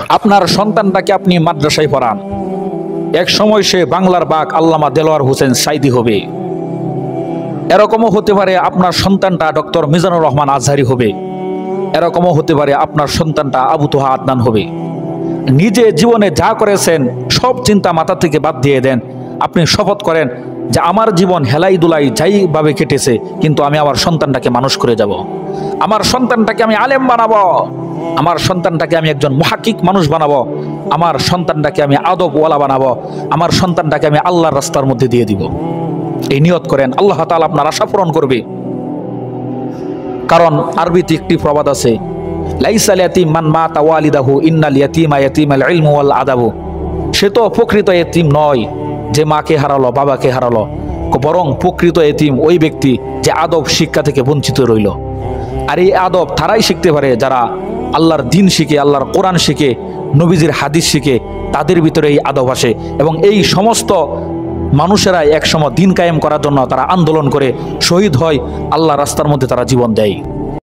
আপনার সন্তানটাকে আপনি মাদ্রাসায় পড়ান, এক সময় সে বাংলার বাঘ আল্লামা দেলোয়ার হোসেন সাইদি হবে। এরকমও হতে পারে আপনার সন্তানটা ডক্টর মিজানুর রহমান আজহারি হবে। এরকমও হতে পারে আপনার সন্তানটা আবু তোহা আদনান হবে। নিজে জীবনে যা করেছেন সব চিন্তা মাথা থেকে বাদ দিয়ে দেন। আপনি শপথ করেন যে আমার জীবন হেলাই দুলাই যাইভাবে কেটেছে, কিন্তু আমি আমার সন্তানটাকে মানুষ করে যাব। আমার সন্তানটাকে আমি আলেম বানাবো, আমার সন্তানটাকে আমি একজন মুহাক্কিক মানুষ বানাবো, আমার সন্তানটাকে আমি আদবওয়ালা বানাবো, আমার সন্তানটাকে আমি আল্লাহর রাস্তার মধ্যে দিয়ে দিব। এই নিয়ত করেন, আল্লাহ তাআলা আপনার আশা পূরণ করবে। কারণ আরবিতে একটি প্রবাদ আছে, লাইসাল ইয়াতীম মান মাতা ওয়ালিদাহু ইন্নাল ইয়াতীমা ইয়াতীমাল ইলমু ওয়াল আদাবু। সে তো প্রকৃত এতিম নয় যে মাকে হারালো বাবাকে হারালো, বরং প্রকৃত এতিম ওই ব্যক্তি যে আদব শিক্ষা থেকে বঞ্চিত রইল। আর এই আদব তারাই শিখতে পারে যারা আল্লাহর দিন শিখে, আল্লাহর কোরআন শিখে, নবীজির হাদিস শিখে, তাদের ভিতরে এই আদব আসে। এবং এই সমস্ত মানুষেরা একসময় দিন কায়েম করার জন্য তারা আন্দোলন করে শহীদ হয়, আল্লাহ রাস্তার মধ্যে তারা জীবন দেয়।